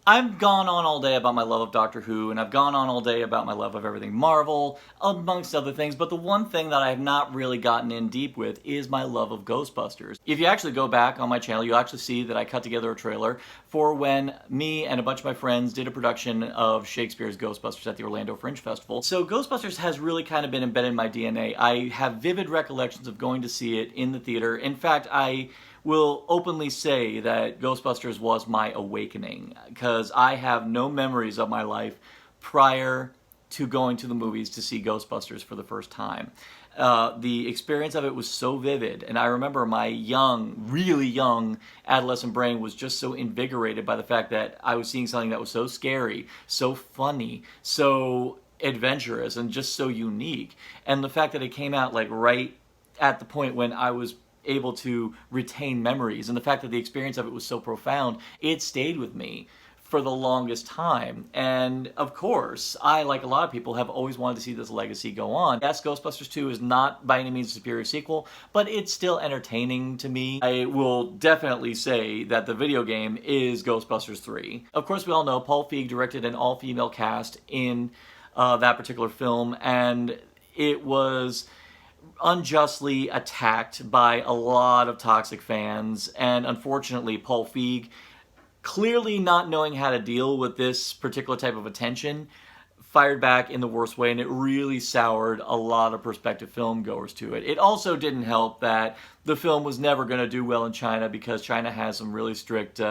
I've gone on all day about my love of Doctor Who, and I've gone on all day about my love of everything Marvel, amongst other things, but the one thing that I have not really gotten in deep with is my love of Ghostbusters. If you actually go back on my channel, you'll actually see that I cut together a trailer for when me and a bunch of my friends did a production of Shakespeare's Ghostbusters at the Orlando Fringe Festival. So Ghostbusters has really kind of been embedded in my DNA. I have vivid recollections of going to see it in the theater. In fact, I will openly say that Ghostbusters was my awakening, because I have no memories of my life prior to going to the movies to see Ghostbusters for the first time. The experience of it was so vivid, and I remember my young, really young adolescent brain was just so invigorated by the fact that I was seeing something that was so scary, so funny, so adventurous, and just so unique. And the fact that it came out like right at the point when I was able to retain memories, and the fact that the experience of it was so profound, it stayed with me for the longest time. And of course, I, like a lot of people, have always wanted to see this legacy go on. Yes, Ghostbusters 2 is not by any means a superior sequel, but it's still entertaining to me. I will definitely say that the video game is Ghostbusters 3. Of course, we all know Paul Feig directed an all-female cast in that particular film, and it was unjustly attacked by a lot of toxic fans, and unfortunately Paul Feig, clearly not knowing how to deal with this particular type of attention, fired back in the worst way, and it really soured a lot of prospective film goers to it. It also didn't help that the film was never going to do well in China, because China has some really strict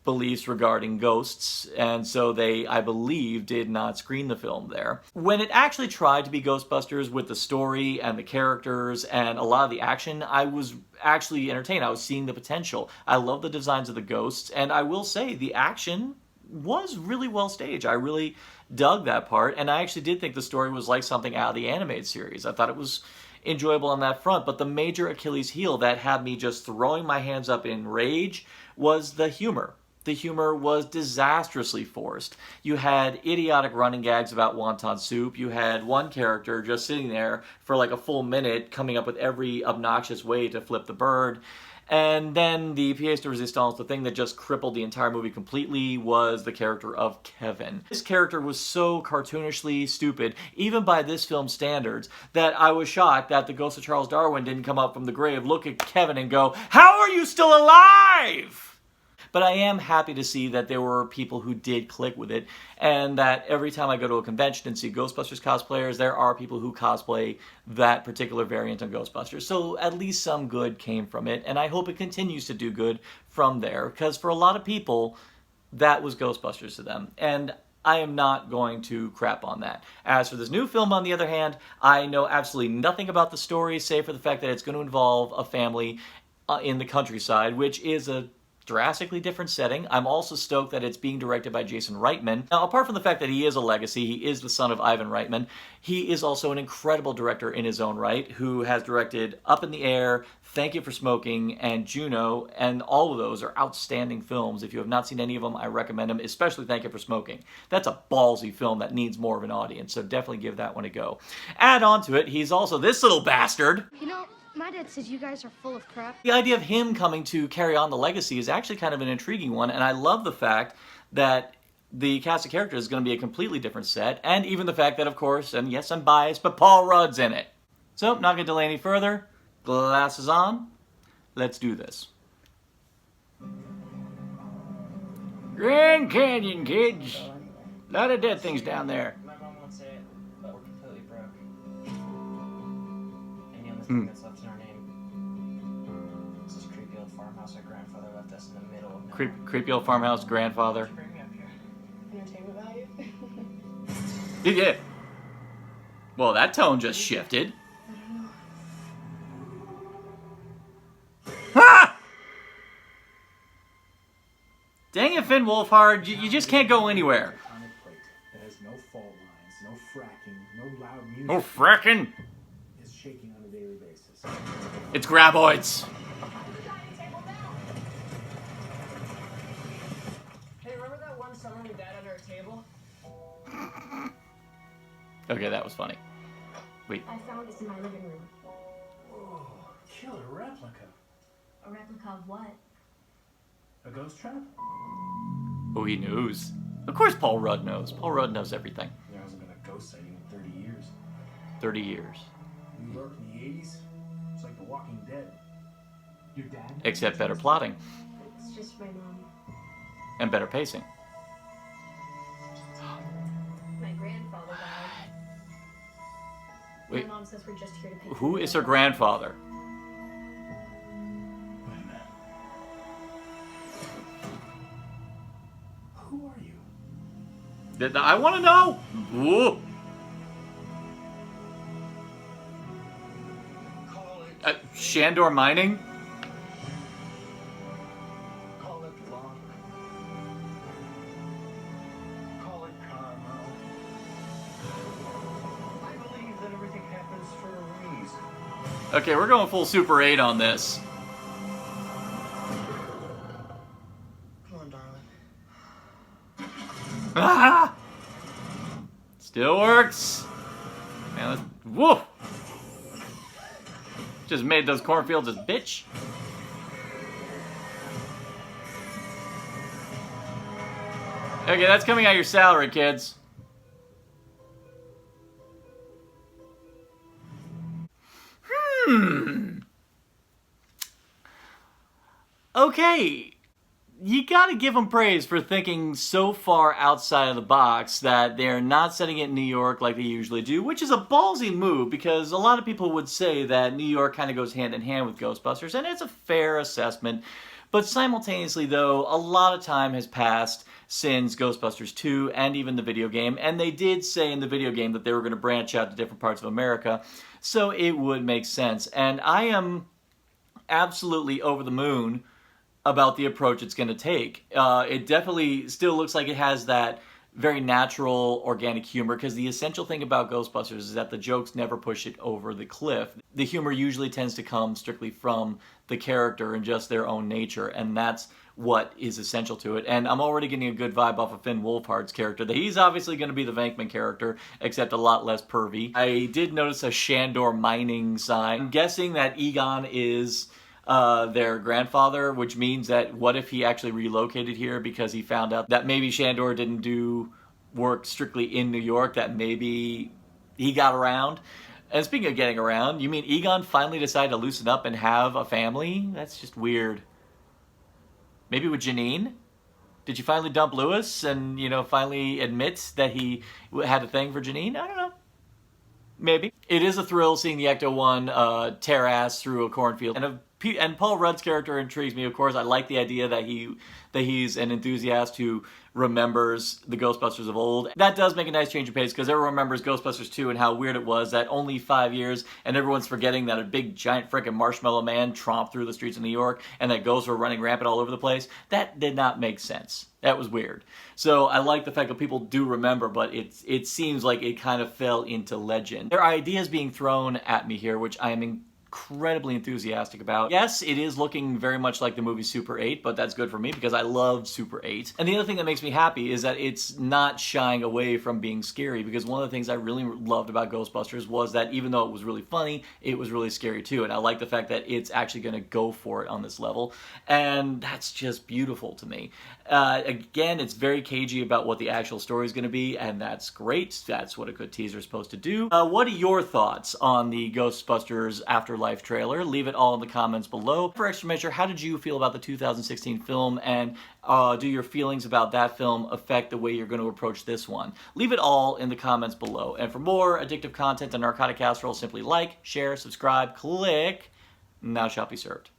beliefs regarding ghosts, and so they, I believe, did not screen the film there. When it actually tried to be Ghostbusters with the story and the characters and a lot of the action, I was actually entertained. I was seeing the potential. I love the designs of the ghosts, and I will say the action was really well staged. I really dug that part, and I actually did think the story was like something out of the animated series. I thought it was enjoyable on that front, but the major Achilles heel that had me just throwing my hands up in rage was the humor. The humor was disastrously forced. You had idiotic running gags about wonton soup. You had one character just sitting there for like a full minute coming up with every obnoxious way to flip the bird. And then the pièce de résistance, the thing that just crippled the entire movie completely, was the character of Kevin. This character was so cartoonishly stupid, even by this film's standards, that I was shocked that the ghost of Charles Darwin didn't come up from the grave, look at Kevin and go, "How are you still alive?" But I am happy to see that there were people who did click with it, and that every time I go to a convention and see Ghostbusters cosplayers, there are people who cosplay that particular variant of Ghostbusters. So at least some good came from it, and I hope it continues to do good from there, because for a lot of people, that was Ghostbusters to them. And I am not going to crap on that. As for this new film, on the other hand, I know absolutely nothing about the story, save for the fact that it's going to involve a family in the countryside, which is a drastically different setting. I'm also stoked that it's being directed by Jason Reitman. Now, apart from the fact that he is a legacy, he is the son of Ivan Reitman, he is also an incredible director in his own right, who has directed Up in the Air, Thank You for Smoking, and Juno, and all of those are outstanding films. If you have not seen any of them, I recommend them, especially Thank You for Smoking. That's a ballsy film that needs more of an audience, so definitely give that one a go. Add on to it, he's also this little bastard. You know, my dad says you guys are full of crap. The idea of him coming to carry on the legacy is actually kind of an intriguing one, and I love the fact that the cast of characters is going to be a completely different set, and even the fact that, of course, and yes, I'm biased, but Paul Rudd's in it. So, not going to delay any further. Glasses on. Let's do this. Grand Canyon, kids. A lot of dead things down there. My mom won't say it, but we're completely broke. And the only thing that's left in our name is this creepy old farmhouse our grandfather left us in the middle of nowhere. Creepy old farmhouse grandfather. Bring me up here. Entertainment value? He did. Well, that tone just shifted. Ha! Dang it, Finn Wolfhard, you just can't go anywhere. Plate that has no fault lines, no fracking, no loud music. No fracking. Is shaking on a daily basis. It's graboids. Hey, remember that one summer we died under a table? Okay, that was funny. Wait. I found this in my living room. Whoa, killer replica. A replica of what? A ghost trap? Oh, he knows. Of course Paul Rudd knows. Paul Rudd knows everything. There hasn't been a ghost sighting in 30 years. 30 years. New York in the 80s? It's like The Walking Dead. Your dad? Except better plotting. It's just my mom. And better pacing. My grandfather died. Wait. My mom says we're just here to pick Who is her grandfather? Wait a minute. Who are you? I want to know! Ooh. Shandor Mining? Call it luck. Call it karma. I believe that everything happens for a reason. Okay, we're going full Super 8 on this. Come on, darling. Ah! Still works. Man, let's, woof! Just made those cornfields a bitch. Okay, that's coming out of your salary, kids. Okay. You gotta give them praise for thinking so far outside of the box that they're not setting it in New York like they usually do, which is a ballsy move because a lot of people would say that New York kind of goes hand in hand with Ghostbusters, and it's a fair assessment. But simultaneously, though, a lot of time has passed since Ghostbusters 2 and even the video game, and they did say in the video game that they were going to branch out to different parts of America, so it would make sense. And I am absolutely over the moon about the approach it's going to take. It definitely still looks like it has that very natural, organic humor, because the essential thing about Ghostbusters is that the jokes never push it over the cliff. The humor usually tends to come strictly from the character and just their own nature, and that's what is essential to it. And I'm already getting a good vibe off of Finn Wolfhard's character. That he's obviously going to be the Venkman character, except a lot less pervy. I did notice a Shandor Mining sign. I'm guessing that Egon is their grandfather, which means that what if he actually relocated here because he found out that maybe Shandor didn't do work strictly in New York, that maybe he got around. And speaking of getting around, you mean Egon finally decided to loosen up and have a family? That's just weird. Maybe with Janine? Did you finally dump Lewis and, finally admit that he had a thing for Janine? I don't know. Maybe. It is a thrill seeing the Ecto-1 tear ass through a cornfield. And Paul Rudd's character intrigues me, of course. I like the idea that he's an enthusiast who remembers the Ghostbusters of old. That does make a nice change of pace, because everyone remembers Ghostbusters 2 and how weird it was that only 5 years, and everyone's forgetting that a big, giant, frickin' marshmallow man tromped through the streets of New York, and that ghosts were running rampant all over the place. That did not make sense. That was weird. So I like the fact that people do remember, but it seems like it kind of fell into legend. There are ideas being thrown at me here, which I am incredibly enthusiastic about. Yes, it is looking very much like the movie Super 8, but that's good for me because I love Super 8. And the other thing that makes me happy is that it's not shying away from being scary, because one of the things I really loved about Ghostbusters was that even though it was really funny, it was really scary too. And I like the fact that it's actually going to go for it on this level. And that's just beautiful to me. Again, it's very cagey about what the actual story is going to be, and that's great. That's what a good teaser is supposed to do. What are your thoughts on the Ghostbusters Afterlife trailer? Leave it all in the comments below. For extra measure, how did you feel about the 2016 film, and do your feelings about that film affect the way you're going to approach this one? Leave it all in the comments below. And for more addictive content and Narcotic Casserole, simply like, share, subscribe, click. Now shall be served.